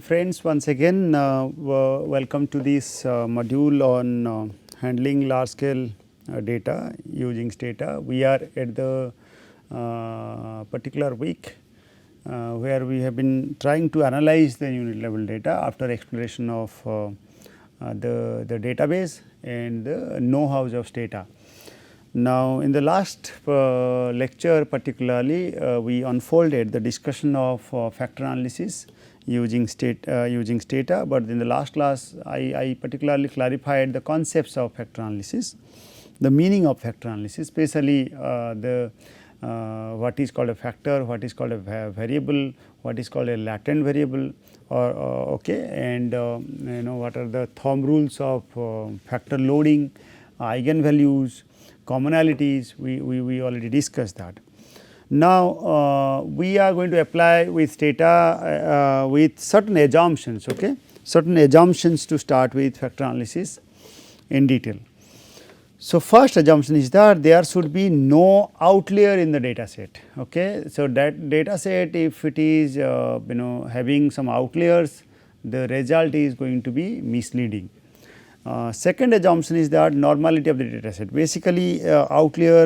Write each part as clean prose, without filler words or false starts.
friends, once again welcome to this module on handling large scale data using Stata. We are at the particular week where we have been trying to analyze the unit level data after exploration of the database and the know-hows of Stata. Now, in the last lecture particularly we unfolded the discussion of factor analysis using Stata, but in the last class I particularly clarified the concepts of factor analysis, the meaning of factor analysis, especially the what is called a factor, what is called a variable, what is called a latent variable, or and what are the thumb rules of factor loading, eigenvalues, commonalities. We already discussed that. Now, we are going to apply with Stata with certain assumptions, certain assumptions to start with factor analysis in detail. So, first assumption is that there should be no outlier in the data set. So, that data set, if it is having some outliers, the result is going to be misleading. Second assumption is that normality of the data set, basically outlier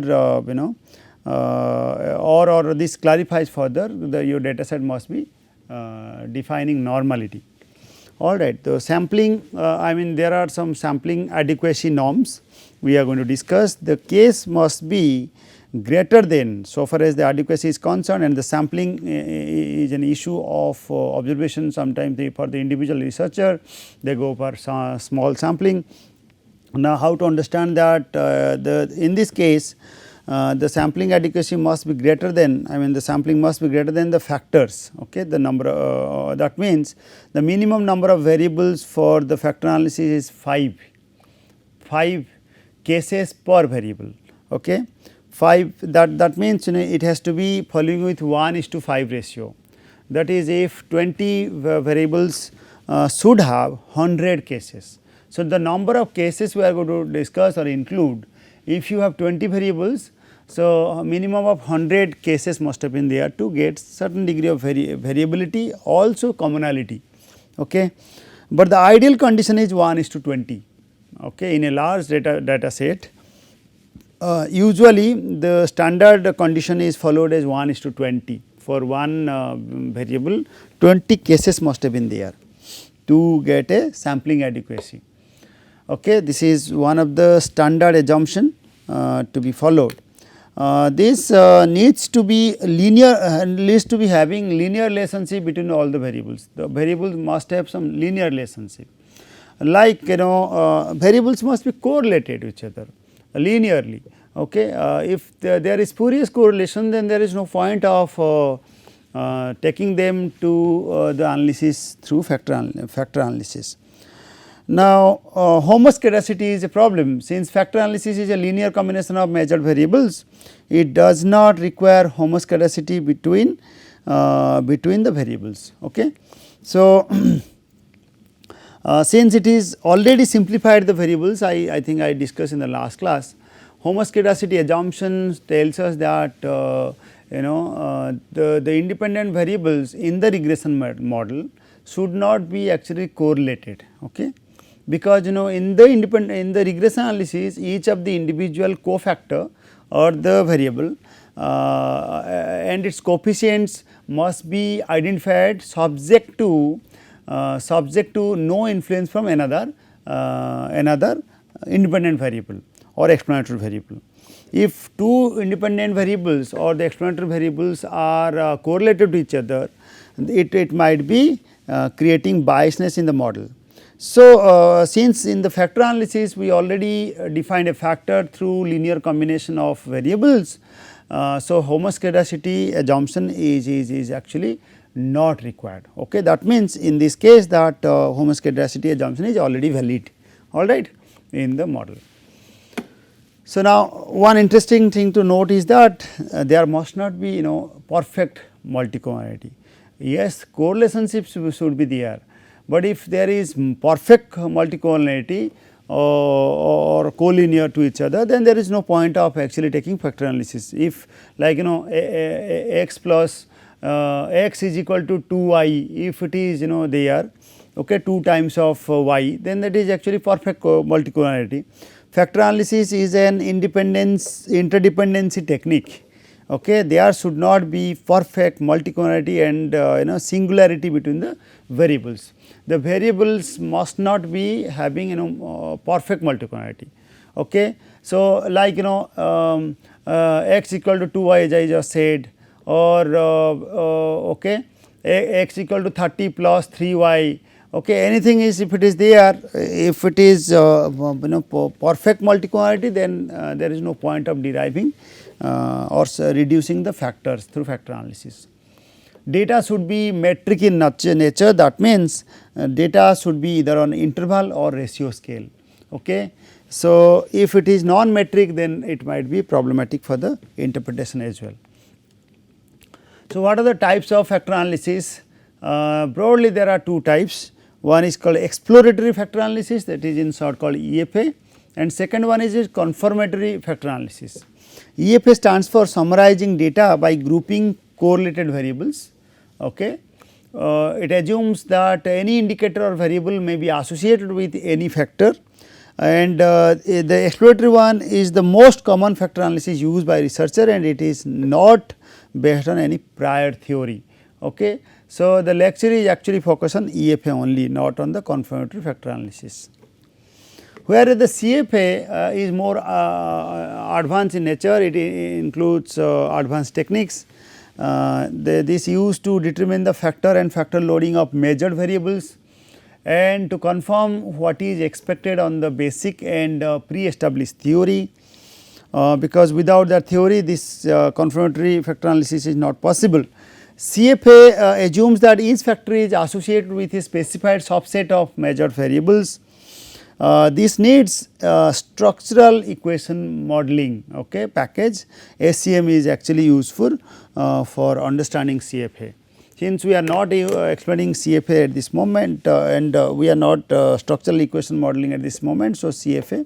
or this clarifies further, your data set must be defining normality. Alright, the sampling, I mean there are some sampling adequacy norms we are going to discuss. The case must be greater than, so far as the adequacy is concerned, and the sampling is an issue of observation. Sometimes for the individual researcher they go for small sampling. Now, how to understand that in this case the sampling adequacy must be greater than, I mean the sampling must be greater than the factors, the number that means the minimum number of variables for the factor analysis is 5 cases per variable. 5, that means it has to be following with 1:5 ratio, that is if 20 variables should have 100 cases. So, the number of cases we are going to discuss or include, if you have 20 variables, so a minimum of 100 cases must have been there to get certain degree of variability, also commonality. But the ideal condition is 1:20 in a large data set. Usually the standard condition is followed as 1:20 for one variable, 20 cases must have been there to get a sampling adequacy. This is one of the standard assumption to be followed. This needs to be linear, needs to be having linear relationship between all the variables. The variables must have some linear relationship, like variables must be correlated to each other linearly. If there is spurious correlation, then there is no point of taking them to the analysis through factor analysis. Now, homoscedasticity is a problem, since factor analysis is a linear combination of measured variables. It does not require homoscedasticity between the variables. So, since it is already simplified the variables, I think I discussed in the last class, homoscedasticity assumption tells us that the independent variables in the regression model should not be actually correlated. Because in the regression analysis, each of the individual cofactor or the variable and its coefficients must be identified subject to no influence from another independent variable or explanatory variable. If two independent variables or the explanatory variables are correlated to each other, it might be creating biasness in the model. So, since in the factor analysis we already defined a factor through linear combination of variables, so homoscedasticity assumption is actually not required. That means in this case that homoscedasticity assumption is already valid, alright, in the model. So, now one interesting thing to note is that there must not be perfect multicollinearity. Yes, correlationships should be there, but if there is perfect multicollinearity or collinear to each other, then there is no point of actually taking factor analysis. If like x plus x is equal to 2y, if it is there, okay, 2 times of y, then that is actually perfect multicollinearity. Factor analysis is an interdependency technique. Okay, there should not be perfect multicollinearity and singularity between the variables. The variables must not be having perfect multicollinearity. Okay. So, like x equal to 2y as I just said, or okay, x equal to 30 plus 3y. Okay, anything is, if it is there, if it is perfect multicollinearity, then there is no point of deriving or reducing the factors through factor analysis. Data should be metric in nature, that means data should be either on interval or ratio scale. Okay. So, if it is non-metric, then it might be problematic for the interpretation as well. So, what are the types of factor analysis? Broadly there are 2 types. One is called exploratory factor analysis, that is in short called EFA, and second one is confirmatory factor analysis. EFA stands for summarizing data by grouping correlated variables. Okay. It assumes that any indicator or variable may be associated with any factor, and the exploratory one is the most common factor analysis used by researcher, and it is not based on any prior theory. Okay. So, the lecture is actually focused on EFA only, not on the confirmatory factor analysis. Whereas the CFA is more advanced in nature, it includes advanced techniques. This used to determine the factor and factor loading of measured variables, and to confirm what is expected on the basic and pre-established theory, because without that theory this confirmatory factor analysis is not possible. CFA assumes that each factor is associated with a specified subset of measured variables. This needs structural equation modeling, okay, package. SEM is actually useful for understanding CFA. Since we are not explaining CFA at this moment and we are not structural equation modeling at this moment, so CFA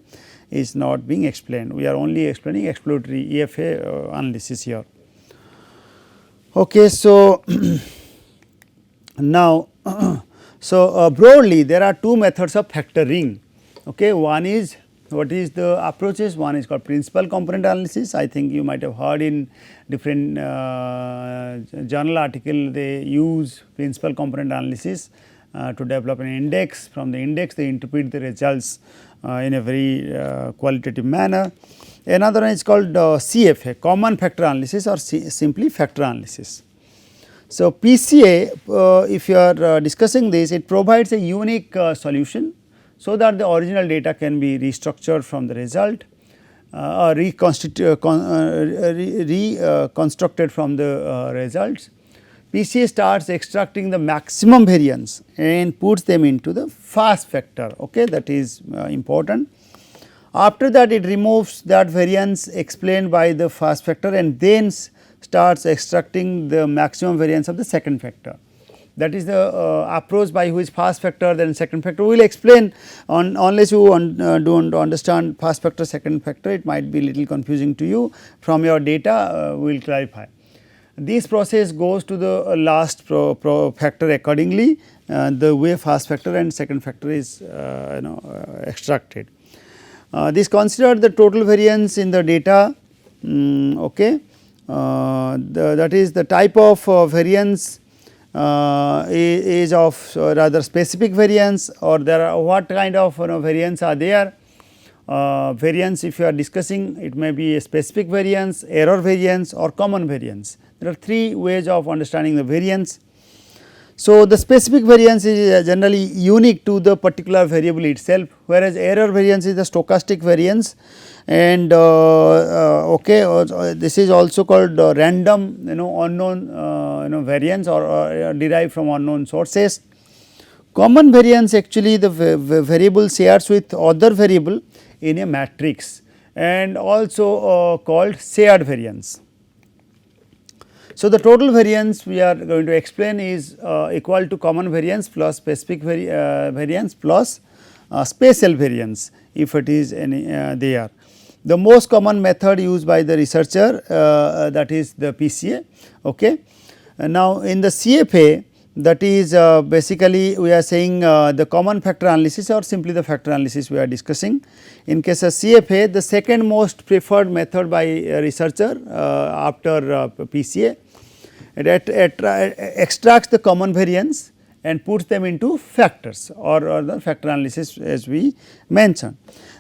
is not being explained. We are only explaining exploratory EFA analysis here. Okay, so now, so broadly there are 2 methods of factoring. Okay, one is, what is the approaches? One is called principal component analysis. I think you might have heard in different journal article they use principal component analysis to develop an index. From the index they interpret the results in a very qualitative manner. Another one is called CFA, common factor analysis, or simply factor analysis. So, PCA, if you are discussing this, it provides a unique solution, so that the original data can be restructured from the result or reconstructed from the results. PCA starts extracting the maximum variance and puts them into the fast factor, okay, that is important. After that it removes that variance explained by the fast factor and then starts extracting the maximum variance of the second factor. That is the approach by which fast factor then second factor. We will explain unless you do not understand fast factor second factor, it might be little confusing to you. From your data we will clarify. This process goes to the last factor accordingly, the way fast factor and second factor is extracted. This considered the total variance in the data, okay. That is the type of variance is of rather specific variance, or there are what kind of variance are there. Variance, if you are discussing, it may be a specific variance, error variance, or common variance. There are 3 ways of understanding the variance. So, the specific variance is generally unique to the particular variable itself, whereas error variance is the stochastic variance, and okay, this is also called random unknown variance or derived from unknown sources. Common variance, actually the variable shares with other variable in a matrix, and also called shared variance. So, the total variance we are going to explain is equal to common variance plus specific variance plus spatial variance, if it is any there. The most common method used by the researcher, that is the PCA. Okay. Now, in the CFA, that is basically we are saying the common factor analysis or simply the factor analysis we are discussing. In case of CFA, the second most preferred method by a researcher after PCA, it extracts the common variance and puts them into factors or the factor analysis as we mentioned.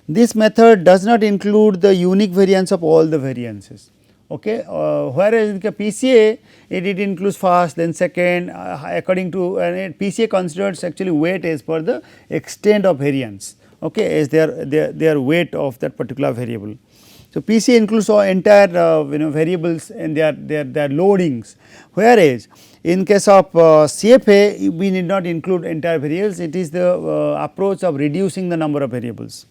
This method does not include the unique variance of all the variances. Okay. Whereas in the PCA it includes first, then second, according to PCA considers actually weight as per the extent of variance, okay, as their weight of that particular variable. So, PCA includes all entire variables and their loadings, whereas in case of CFA we need not include entire variables, it is the approach of reducing the number of variables.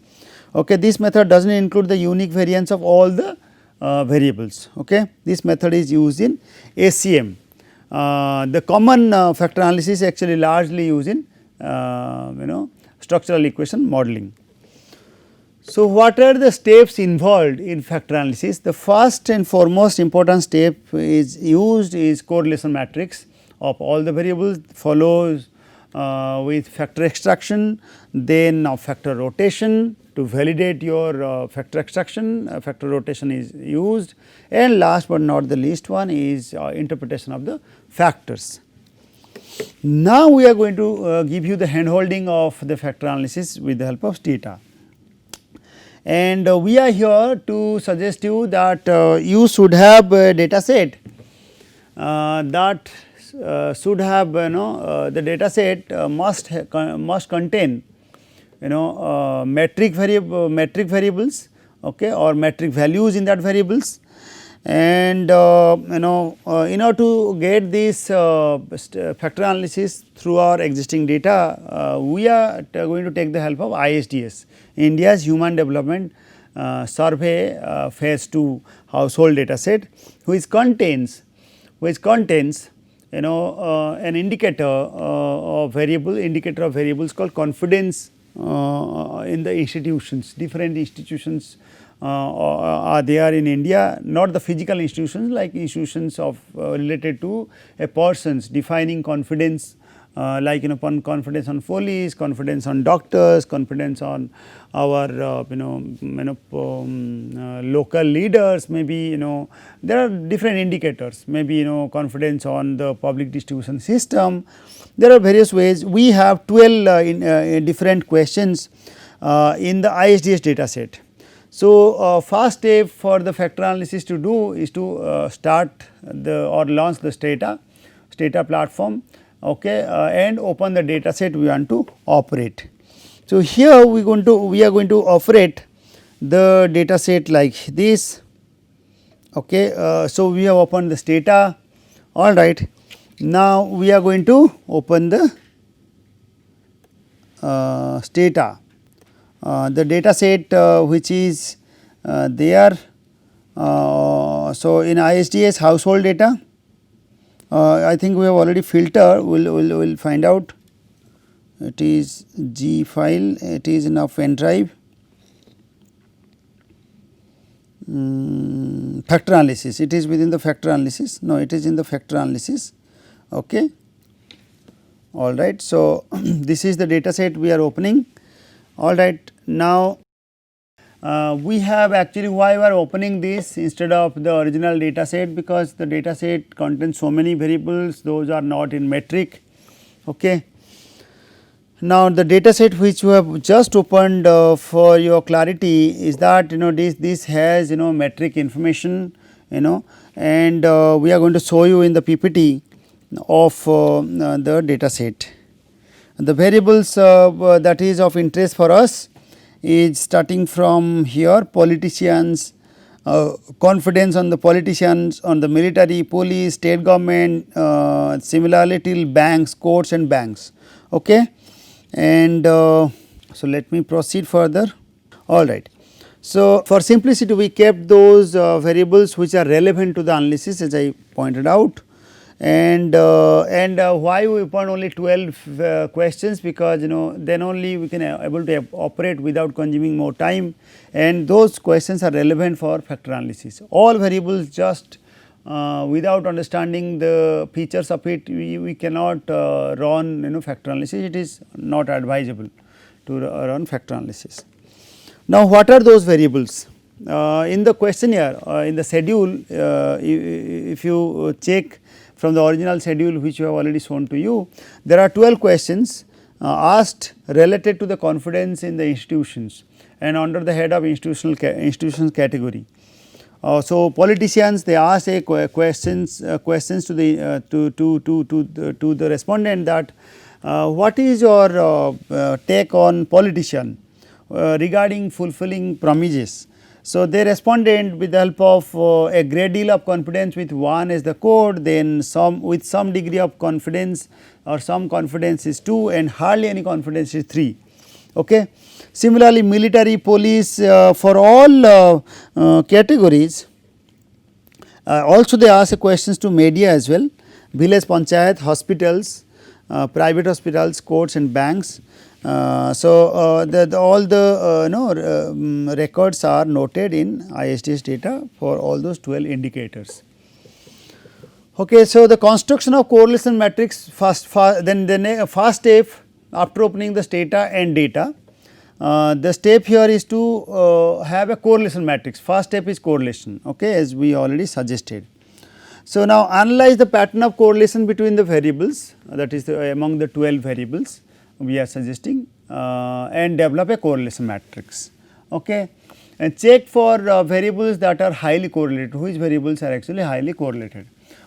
Okay. This method does not include the unique variance of all the variables. Okay. This method is used in ACM. The common factor analysis actually largely used in structural equation modeling. So, what are the steps involved in factor analysis? The first and foremost important step is used is correlation matrix of all the variables, follows with factor extraction, then factor rotation to validate your factor extraction, factor rotation is used, and last but not the least one is interpretation of the factors. Now, we are going to give you the handholding of the factor analysis with the help of Stata. And we are here to suggest you that you should have a data set that should have the data set must contain metric variables, okay, or metric values in that variables. And in order to get this factor analysis through our existing data, we are going to take the help of ISDS, India's Human Development Survey phase 2 household data set, which contains an indicator of variables called confidence in the institutions. Different institutions are there in India, not the physical institutions, like institutions of related to a person's defining confidence, like confidence on police, confidence on doctors, confidence on our local leaders, maybe there are different indicators, maybe confidence on the public distribution system. There are various ways. We have 12 different questions in the ISDS data set. So, first step for the factor analysis to do is to start or launch the Stata platform, okay, and open the data set we want to operate. So, here we are going to operate the data set like this, okay. So, we have opened the Stata, all right. Now, we are going to open the Stata. The data set which is there. So, in ISDS household data, I think we have already filtered, we will find out, it is G file, it is in a pen drive. Factor analysis, it is within the factor analysis, no, it is in the factor analysis, okay. All right. So, this is the data set we are opening. All right. Now, we have actually, why we are opening this instead of the original data set, because the data set contains so many variables, those are not in metric. Okay. Now, the data set which we have just opened for your clarity is that this has metric information and we are going to show you in the PPT of the data set. The variables that is of interest for us is starting from here: politicians, confidence on the politicians, on the military, police, state government, similarly till banks, courts and banks. Okay. And so, let me proceed further. All right. So, for simplicity we kept those variables which are relevant to the analysis, as I pointed out. And why we opened only 12 questions, because then only we can able to operate without consuming more time, and those questions are relevant for factor analysis. All variables just without understanding the features of it, we cannot run factor analysis. It is not advisable to run factor analysis. Now, what are those variables? In the questionnaire, in the schedule, if you check from the original schedule which we have already shown to you, there are 12 questions asked related to the confidence in the institutions and under the head of institutions category. So, politicians, they ask a questions to the to the respondent that what is your take on politician regarding fulfilling promises. So, they responded with the help of a great deal of confidence with 1 as the code, then some with some degree of confidence or some confidence is 2 and hardly any confidence is 3. Okay. Similarly, military, police, for all categories, also they ask questions to media as well, village panchayat, hospitals, private hospitals, courts and banks. So, all the records are noted in ISTS data for all those 12 indicators. Okay, so, the construction of correlation matrix first step after opening the data and data. The step here is to have a correlation matrix. First step is correlation, okay, as we already suggested. So, now analyze the pattern of correlation between the variables, that is among the 12 variables we are suggesting, and develop a correlation matrix, okay, and check for variables that are highly correlated. Which variables are actually highly correlated?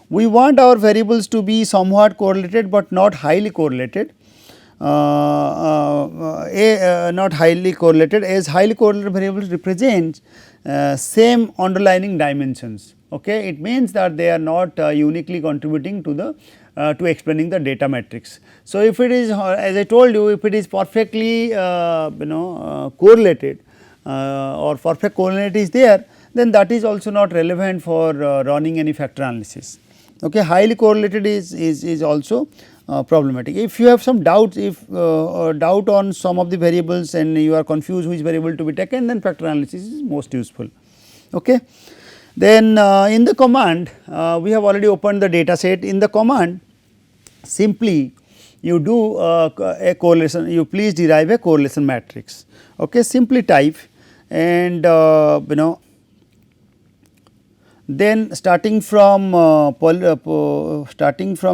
We want our variables to be somewhat correlated, but not highly correlated. Not highly correlated, as highly correlated variables represent same underlying dimensions. Okay. It means that they are not uniquely contributing to the to explaining the data matrix. So, if it is as I told you, if it is perfectly correlated or perfect correlate is there, then that is also not relevant for running any factor analysis. Okay. Highly correlated is also problematic. If you have some doubts, if doubt on some of the variables and you are confused which variable to be taken, then factor analysis is most useful. Okay. Then in the command, we have already opened the data set. In the command, simply you do a correlation, you please derive a correlation matrix. Okay. Simply type and then starting from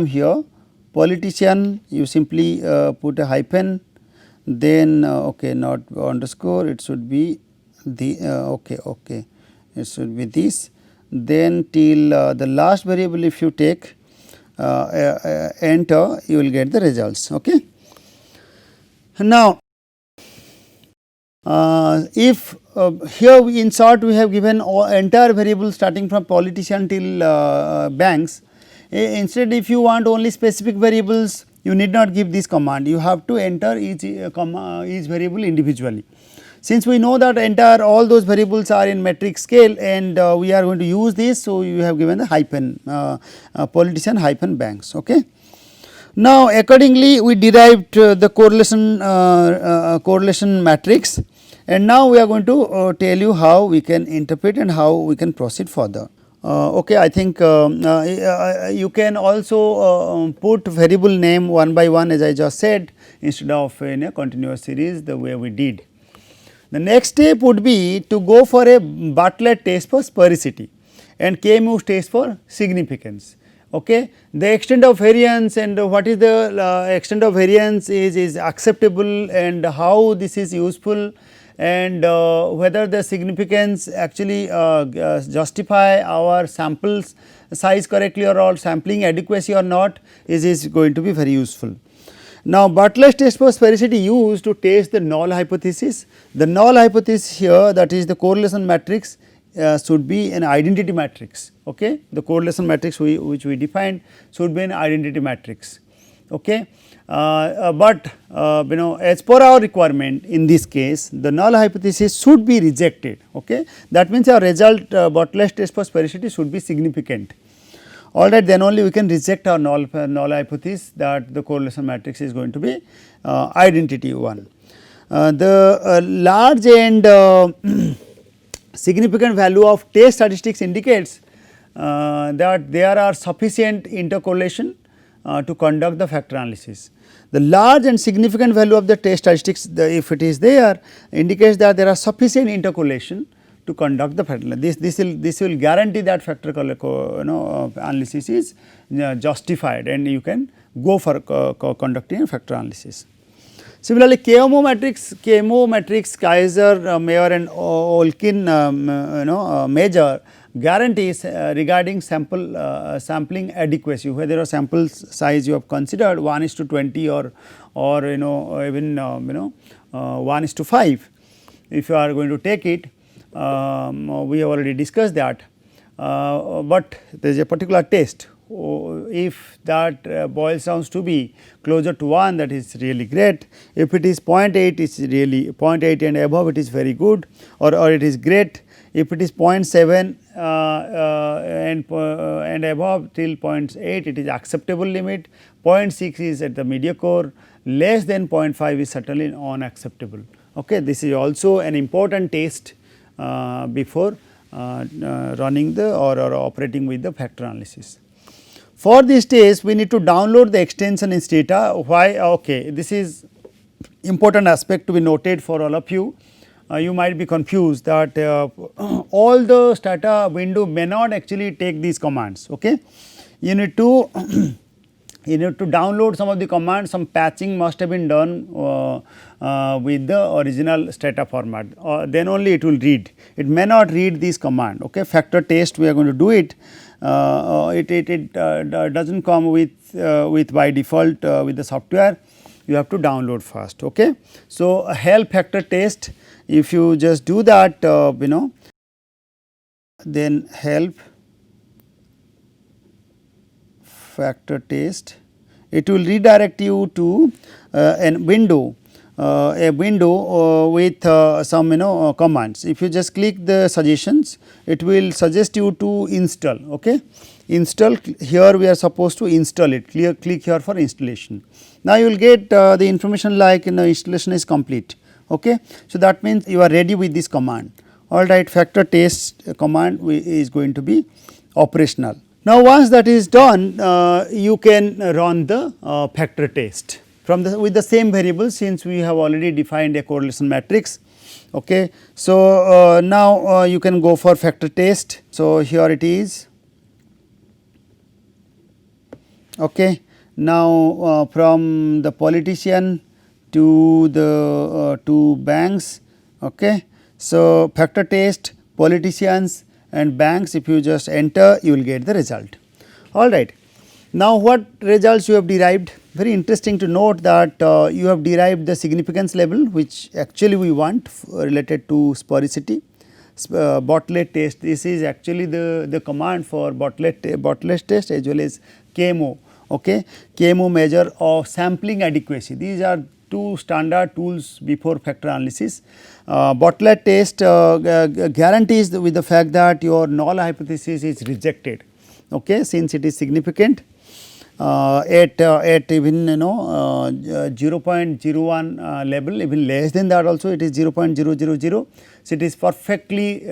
here, politician, you simply put a hyphen, then okay, not underscore, it should be the okay, it should be this, then till the last variable if you take enter, you will get the results. Okay. Now, if here in short we have given entire variable starting from politician till banks. Instead, if you want only specific variables, you need not give this command, you have to enter each variable individually. Since we know that entire all those variables are in metric scale and we are going to use this, so you have given the hyphen politician hyphen banks. Okay. Now, accordingly we derived the correlation matrix, and now we are going to tell you how we can interpret and how we can proceed further. Okay, I think you can also put variable name one by one, as I just said, instead of in a continuous series the way we did. The next step would be to go for a Bartlett test for sphericity and K-Mews test for significance. Okay. The extent of variance and what is the extent of variance is acceptable, and how this is useful, and whether the significance actually justify our samples size correctly or sampling adequacy or not is going to be very useful. Now, Bartlett's test for sphericity used to test the null hypothesis. The null hypothesis here, that is the correlation matrix, should be an identity matrix. Okay. The correlation matrix which we defined should be an identity matrix. Okay. But as per our requirement in this case, the null hypothesis should be rejected. Okay. That means our result Bartlett's test for sphericity should be significant. Alright, then only we can reject our null hypothesis that the correlation matrix is going to be identity one. The large and significant value of test statistics indicates that there are sufficient intercorrelation to conduct the factor analysis. The large and significant value of the test statistics, if it is there, indicates that there are sufficient intercorrelation to conduct the factor. This will guarantee that factor analysis is justified, and you can go for conducting a factor analysis. Similarly, KMO matrix, Kaiser, Mayer and Olkin measure guarantees regarding sampling adequacy, whether your sample size you have considered 1:20 or even 1:5. If you are going to take it, we have already discussed that, but there is a particular test. If that boils down to be closer to 1, that is really great. If it is 0.8, it is really 0.8 and above, it is very good, or it is great. If it is 0.7 and above till 0.8, it is acceptable limit. 0.6 is at the mediocre, less than 0.5 is certainly unacceptable. Okay. This is also an important test before running the or operating with the factor analysis. For this test, we need to download the extension in Stata. Why? Okay, this is important aspect to be noted for all of you. You might be confused that all the Stata window may not actually take these commands. Okay, you need to download some of the commands. Some patching must have been done with the original Stata format. Then only it will read. It may not read this command. Okay, factor test we are going to do it. It does not come with by default with the software. You have to download first. Okay. So, help factor test, if you just do that, then help factor test, it will redirect you to a window with some commands. If you just click the suggestions, it will suggest you to install. Okay. Install, here we are supposed to install it, click here for installation. Now, you will get the information like installation is complete. Okay. So, that means you are ready with this command. Alright, factor test command is going to be operational. Now, once that is done, you can run the factor test from with the same variable, since we have already defined a correlation matrix. Okay. So, now you can go for factor test. So, here it is. Okay. Now, from the politician to the to banks. Okay. So, factor test, politicians and banks, if you just enter, you will get the result. Alright. Now, what results you have derived? Very interesting to note that you have derived the significance level, which actually we want related to sporicity. Bartlett test, this is actually the command for Bartlett test as well as KMO. Okay. KMO measure of sampling adequacy. These are two standard tools before factor analysis. Bartlett test guarantees with the fact that your null hypothesis is rejected. Okay. Since it is significant at even 0.01 level, even less than that also it is 0.000. So, it is perfectly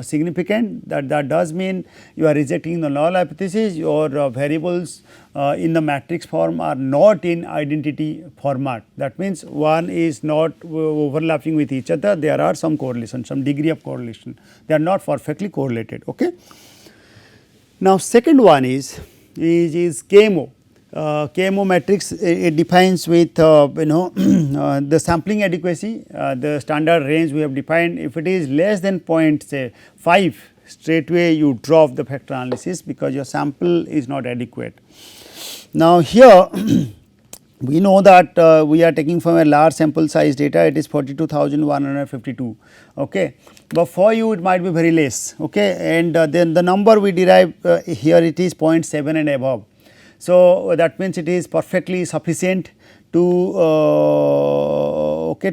significant. That does mean you are rejecting the null hypothesis. Your variables in the matrix form are not in identity format. That means one is not overlapping with each other. There are some correlation, some degree of correlation. They are not perfectly correlated. Okay. Now, second one is KMO. KMO matrix, it defines with the sampling adequacy, the standard range we have defined. If it is less than 0.5, straightway you drop the factor analysis because your sample is not adequate. Now, here we know that we are taking from a large sample size data, it is 42,152. Okay. But for you it might be very less. Okay. And then the number we derive here, it is 0.7 and above. So, that means it is perfectly sufficient to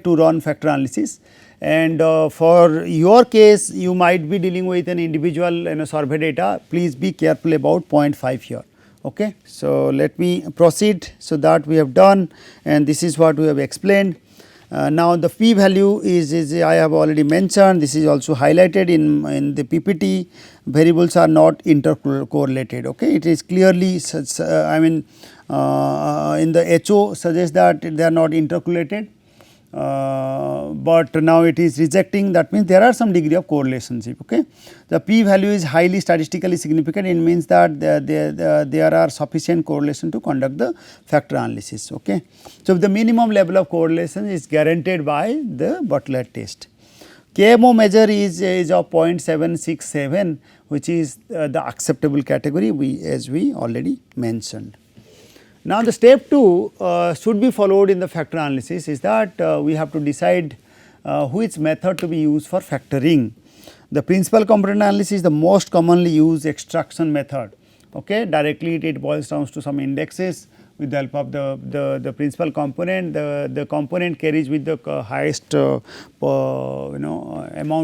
to run factor analysis. And for your case, you might be dealing with an individual survey data. Please be careful about 0.5 here. Okay. So, let me proceed. So, that we have done, and this is what we have explained. Now, the p value is I have already mentioned, this is also highlighted in the PPT. Variables are not intercorrelated. Okay, it is clearly I mean in the HO suggests that they are not intercorrelated, but now it is rejecting, that means there are some degree of correlationship. Okay. The p value is highly statistically significant, it means that there are sufficient correlation to conduct the factor analysis. Okay. So, the minimum level of correlation is guaranteed by the Butler test. KMO measure is of 0.767, which is the acceptable category as we already mentioned. Now, the step 2 should be followed in the factor analysis is that we have to decide which method to be used for factoring. The principal component analysis is the most commonly used extraction method. Okay. Directly it boils down to some indexes with the help of the principal component. The component carries with the highest amount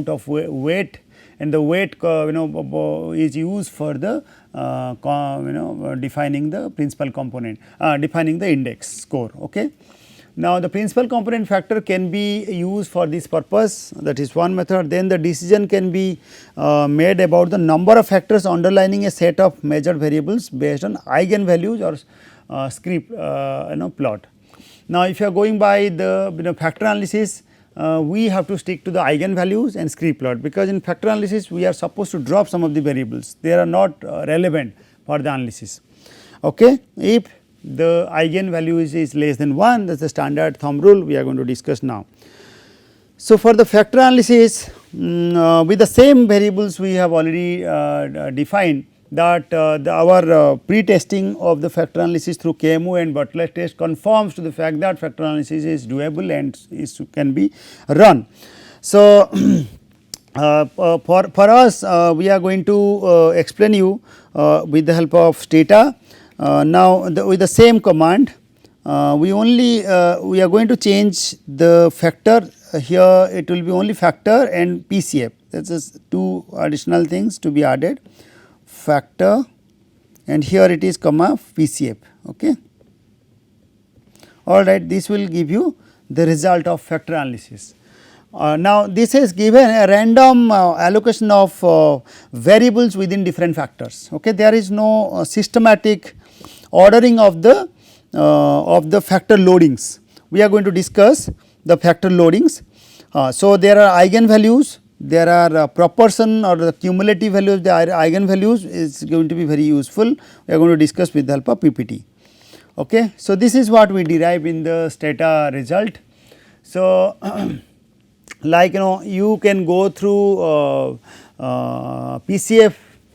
of weight, and the weight is used for the defining the principal component, defining the index score. Okay. Now, the principal component factor can be used for this purpose, that is one method. Then the decision can be made about the number of factors underlining a set of measured variables based on eigenvalues or script plot. Now, if you are going by the factor analysis, we have to stick to the eigenvalues and script plot, because in factor analysis we are supposed to drop some of the variables, they are not relevant for the analysis. Okay. If the eigenvalue is less than 1, that is the standard thumb rule we are going to discuss now. So, for the factor analysis with the same variables we have already defined, that our pre-testing of the factor analysis through KMO and Butler test conforms to the fact that factor analysis is doable and can be run. So, for us we are going to explain you with the help of Stata. Now, with the same command we are going to change the factor. Here it will be only factor and PCF, that is two additional things to be added, factor, and here it is comma PCF. Okay. All right, this will give you the result of factor analysis. Now, this is given a random allocation of variables within different factors. Okay. There is no systematic ordering of the factor loadings. We are going to discuss the factor loadings. So, there are eigenvalues, there are proportion or the cumulative value of the eigenvalues is going to be very useful. We are going to discuss with the help of PPT. Okay. So, this is what we derive in the Stata result. So, like you can go through PCF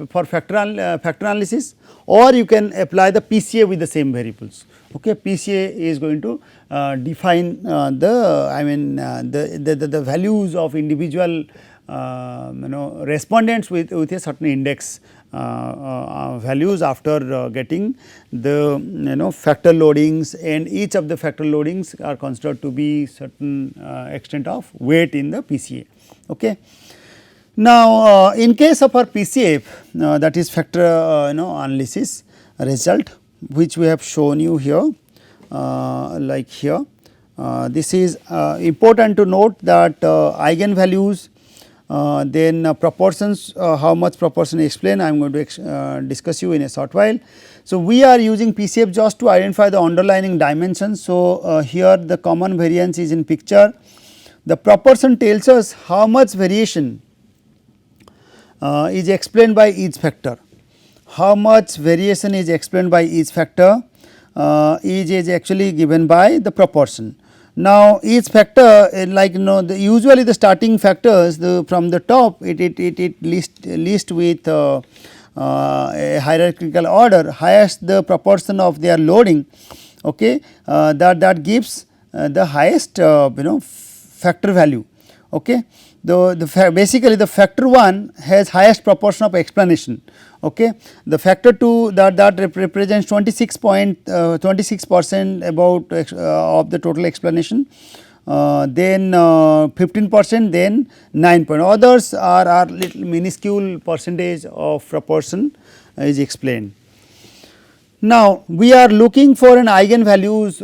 for factor analysis, or you can apply the PCA with the same variables. Okay. PCA is going to define the values of individual respondents with a certain index values after getting the factor loadings, and each of the factor loadings are considered to be certain extent of weight in the PCA. Okay. Now, in case of our PCF, that is factor analysis result, which we have shown you here, like here. This is important to note that eigenvalues, then proportions, how much proportion explain I am going to discuss you in a short while. So, we are using PCF just to identify the underlying dimensions. So, here the common variance is in picture. The proportion tells us how much variation is explained by each factor. How much variation is explained by each factor is actually given by the proportion. Now, each factor like usually the starting factors from the top it list with a hierarchical order, highest the proportion of their loading. Okay, that gives the highest factor value. Okay. Basically the factor 1 has highest proportion of explanation. Okay. The factor 2 that represents 26% about of the total explanation, then 15%, then 9 point. Others are little minuscule percentage of proportion is explained. Now, we are looking for an eigenvalues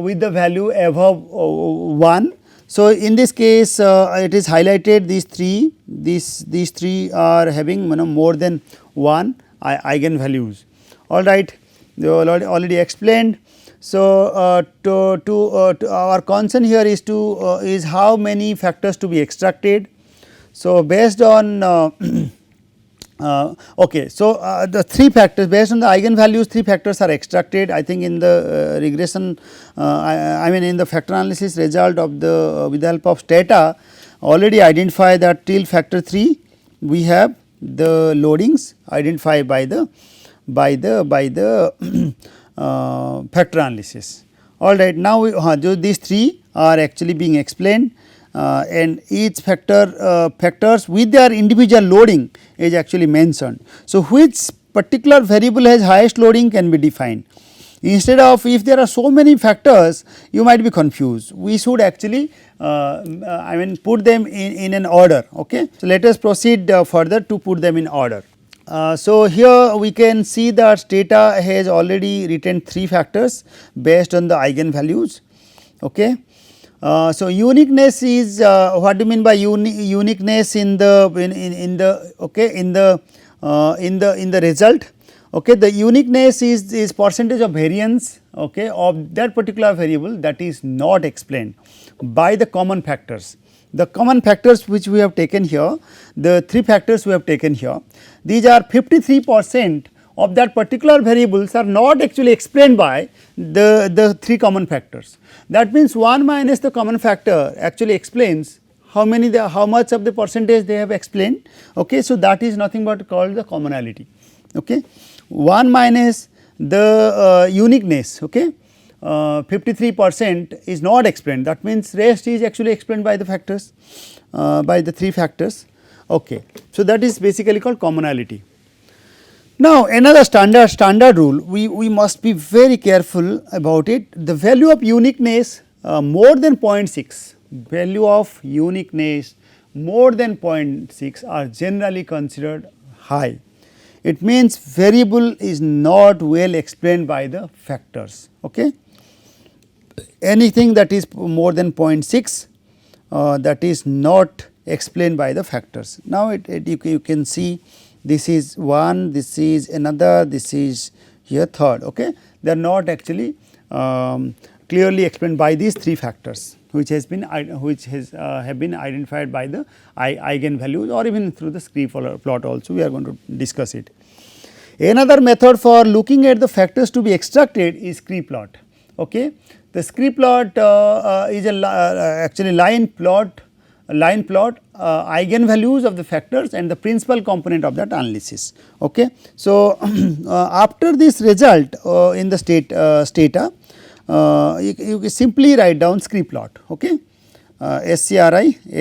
with the value above 1. So, in this case it is highlighted these three are having more than one eigenvalues, alright. They already explained. So, to our concern here is to is how many factors to be extracted. So, based on okay. So, the three factors based on the eigenvalues, three factors are extracted. I think in the regression I mean in the factor analysis result of the with the help of stata already identify that till factor 3 we have the loadings identified by the factor analysis, alright. Now, these three are actually being explained and each factors with their individual loading is actually mentioned. So, which particular variable has highest loading can be defined. Instead of if there are so many factors you might be confused, we should actually I mean put them in an order. Okay. So, let us proceed further to put them in order. So, here we can see that stata has already written 3 factors based on the eigenvalues. Okay. So, uniqueness is what do you mean by uniqueness in the okay in the result. Okay. The uniqueness is percentage of variance okay, of that particular variable that is not explained by the common factors. The common factors which we have taken here, the 3 factors we have taken here, these are 53% of that particular variables are not actually explained by the 3 common factors. That means 1 minus the common factor actually explains how much of the percentage they have explained. Okay. So, that is nothing but called the commonality. Okay. 1 minus the uniqueness. Okay. 53% is not explained, that means rest is actually explained by the factors by the 3 factors. Okay. So, that is basically called commonality. Now, another standard rule we must be very careful about it. The value of uniqueness more than 0.6, value of uniqueness more than 0.6 are generally considered high. It means variable is not well explained by the factors. Okay. Anything that is more than 0.6 that is not explained by the factors. Now, you can see this is one, this is another, this is here third. Okay. They are not actually clearly explained by these 3 factors which have been identified by the eigenvalues or even through the scree plot also we are going to discuss it. Another method for looking at the factors to be extracted is scree plot. Okay. The scree plot is actually line plot eigenvalues of the factors and the principal component of that analysis. Okay. So, after this result in the stata you can simply write down scree plot. Okay. SCREEPLOT,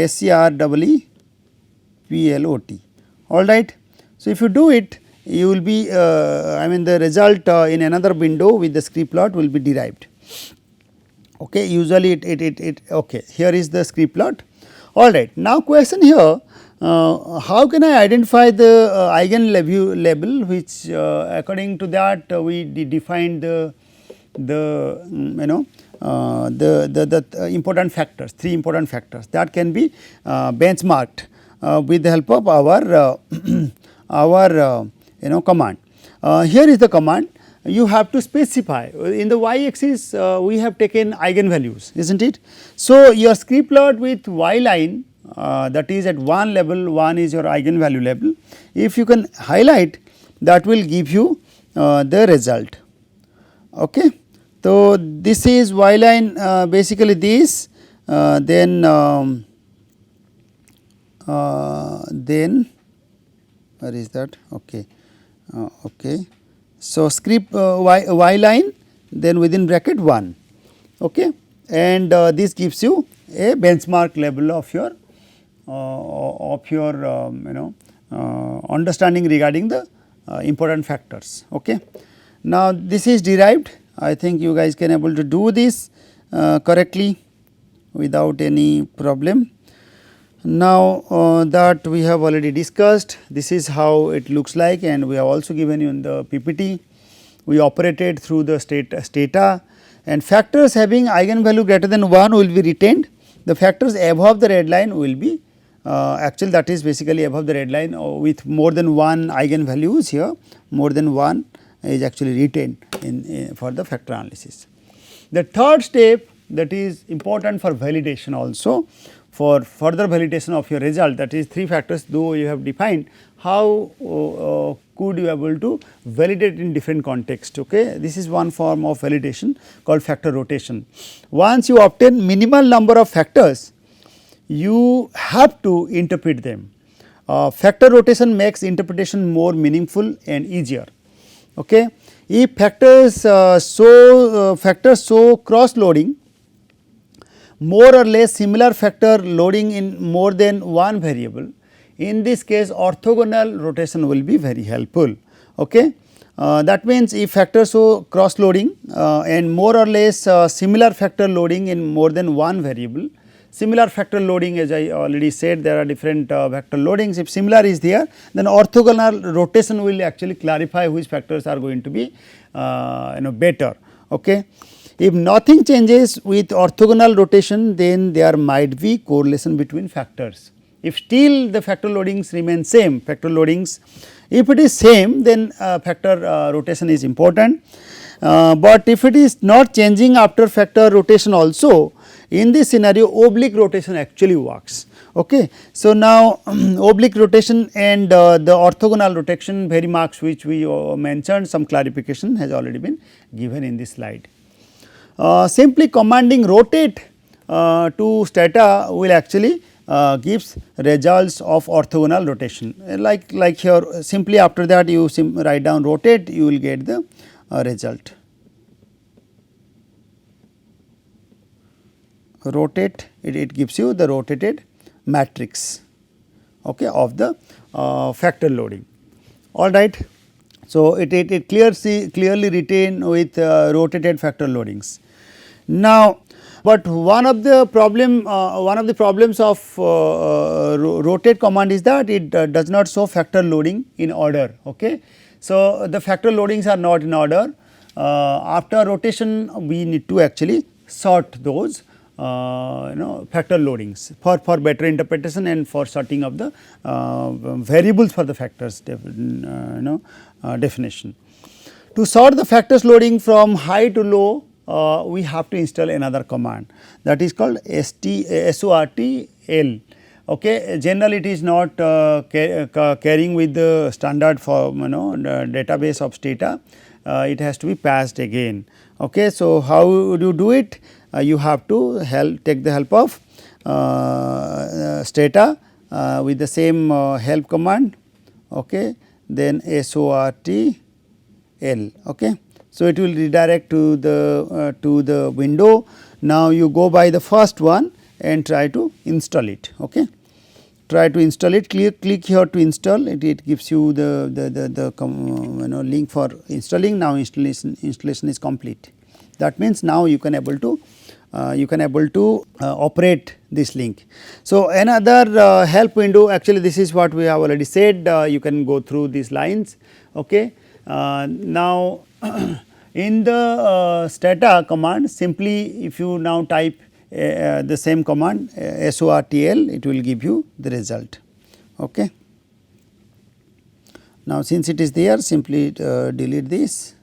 alright. So, if you do it you will be I mean the result in another window with the scree plot will be derived. Okay. Usually it okay, here is the scree plot, alright. Now, question here how can I identify the eigen label which according to that we defined the important factors, 3 important factors that can be benchmarked with the help of our command. Here is the command. You have to specify in the y axis we have taken eigenvalues, is not it. So, your scree plot with y line that is at one level, 1 is your eigenvalue level. If you can highlight that will give you the result. Okay. So, this is y line basically this then where is that. Okay. Okay. So, script y line then within bracket 1 okay, and this gives you a benchmark level of your understanding regarding the important factors. Okay. Now, this is derived, I think you guys can able to do this correctly without any problem. Now, that we have already discussed, this is how it looks like, and we have also given you in the PPT. We operated through the stata and factors having eigenvalue greater than 1 will be retained, the factors above the red line will be actually that is basically above the red line with more than one eigenvalues here, more than one is actually retained in for the factor analysis. The third step that is important for validation also, for further validation of your result, that is 3 factors though you have defined, how could you able to validate in different context. Okay. This is one form of validation called factor rotation. Once you obtain minimal number of factors, you have to interpret them. Factor rotation makes interpretation more meaningful and easier. Okay. If factors show cross loading, more or less similar factor loading in more than one variable, in this case orthogonal rotation will be very helpful. Okay. That means if factors show cross loading and more or less similar factor loading in more than one variable, similar factor loading, as I already said, there are different factor loadings. If similar is there, then orthogonal rotation will actually clarify which factors are going to be better. Okay. If nothing changes with orthogonal rotation, then there might be correlation between factors. If still the factor loadings remain same, factor loadings, if it is same, then factor rotation is important. But if it is not changing after factor rotation also, in this scenario oblique rotation actually works. Okay. So, now oblique rotation and the orthogonal rotation vary marks which we mentioned, some clarification has already been given in this slide. Simply commanding rotate to stata will actually gives results of orthogonal rotation, like here simply after that you write down rotate, you will get the result. Rotate, it gives you the rotated matrix, okay, of the factor loading. All right. So, it clearly retain with rotated factor loadings. Now, but one of the problems of rotate command is that it does not show factor loading in order. Okay. So, the factor loadings are not in order. After rotation we need to actually sort those factor loadings for better interpretation and for sorting of the variables for the factors definition. To sort the factors loading from high to low, we have to install another command, that is called SORTL. Okay. Generally it is not carrying with the standard for database of stata, it has to be passed again. Okay. So, how would you do it? You have to take the help of stata with the same help command, okay, then SORTL. Okay. So, it will redirect to the window. Now, you go by the first one and try to install it. Okay. Try to install it, click here to install it, it gives you the link for installing. Now, installation is complete. That means, now you can able to operate this link. So, another help window, actually this is what we have already said, you can go through these lines. Okay. Now, in the stata command, simply if you now type the same command SORTL, it will give you the result. Okay. Now, since it is there, simply delete this.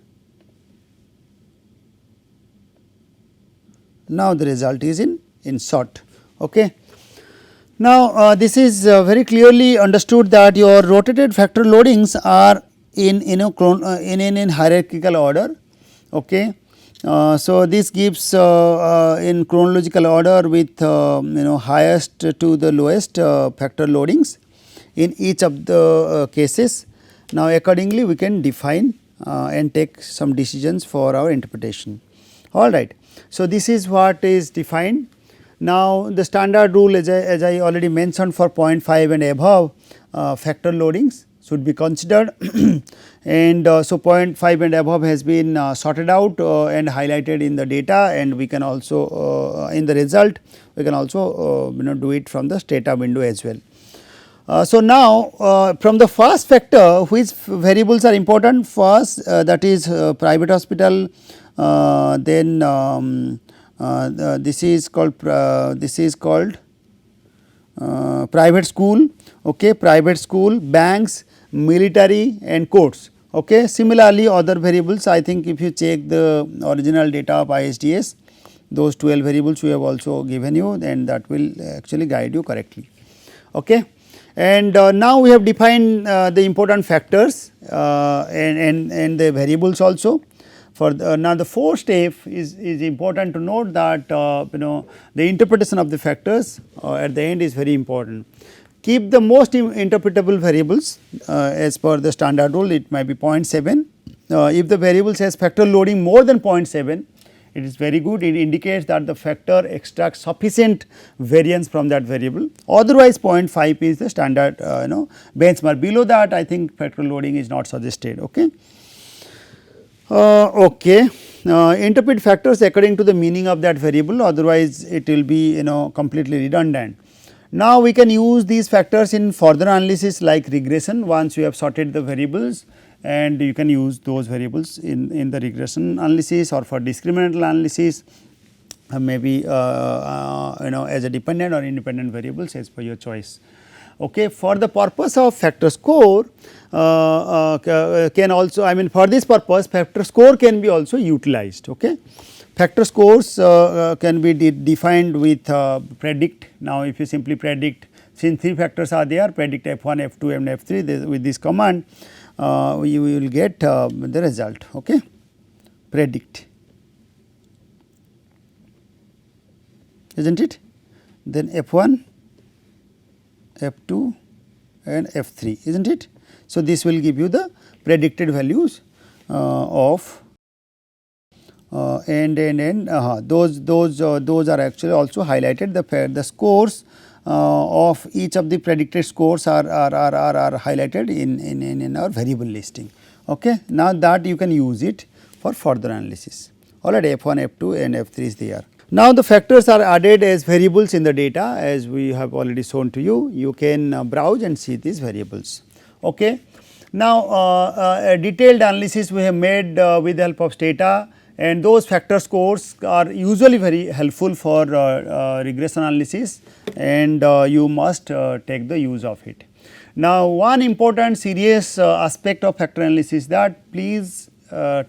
Now, the result is in sort. Okay. Now, this is very clearly understood that your rotated factor loadings are in hierarchical order. Okay. So, this gives in chronological order with highest to the lowest factor loadings in each of the cases. Now, accordingly we can define and take some decisions for our interpretation. All right. So, this is what is defined. Now, the standard rule as I already mentioned for 0.5 and above factor loadings should be considered and so 0.5 and above has been sorted out and highlighted in the data, and we can also in the result we can also do it from the stata window as well. So, now from the first factor, which variables are important first, that is private hospital, then this is called private school, okay, private school, banks, military and courts. Okay. Similarly, other variables, I think if you check the original data of ISDS, those 12 variables we have also given you, then that will actually guide you correctly. Okay. And now we have defined the important factors and the variables also. For now the fourth step is important to note that the interpretation of the factors at the end is very important. Keep the most interpretable variables as per the standard rule, it might be 0.7. If the variable says factor loading more than 0.7, it is very good, it indicates that the factor extracts sufficient variance from that variable. Otherwise 0.5 is the standard benchmark. Below that I think factor loading is not suggested. Okay. Interpret factors according to the meaning of that variable, otherwise it will be completely redundant. Now we can use these factors in further analysis like regression. Once you have sorted the variables, and you can use those variables in the regression analysis or for discriminant analysis, maybe as a dependent or independent variables as per your choice. Okay. For the purpose of factor score can also, I mean for this purpose factor score can be also utilized. Okay. Factor scores can be defined with predict. Now if you simply predict, since 3 factors are there, predict F1, F2 and F3 with this command, you will get the result. Okay. Predict, isn't it? Then F1, F2 and F3, isn't it? So, this will give you the predicted values of those are actually also highlighted. The scores of each of the predicted scores are highlighted in our variable listing. Okay. Now, that you can use it for further analysis. Alright, F1, F2 and F3 is there. Now, the factors are added as variables in the data, as we have already shown to you. You can browse and see these variables. Okay. Now, a detailed analysis we have made with the help of Stata, and those factor scores are usually very helpful for regression analysis, and you must take the use of it. Now, one important serious aspect of factor analysis is that please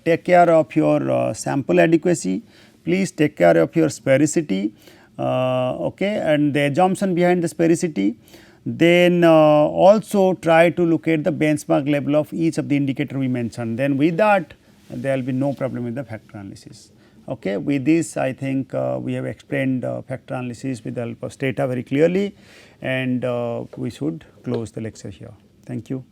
take care of your sample adequacy, please take care of your sphericity, okay, and the assumption behind the sphericity. Then also try to look at the benchmark level of each of the indicator we mentioned. Then with that there will be no problem with the factor analysis. Okay. With this I think we have explained factor analysis with the help of Stata very clearly, and we should close the lecture here. Thank you.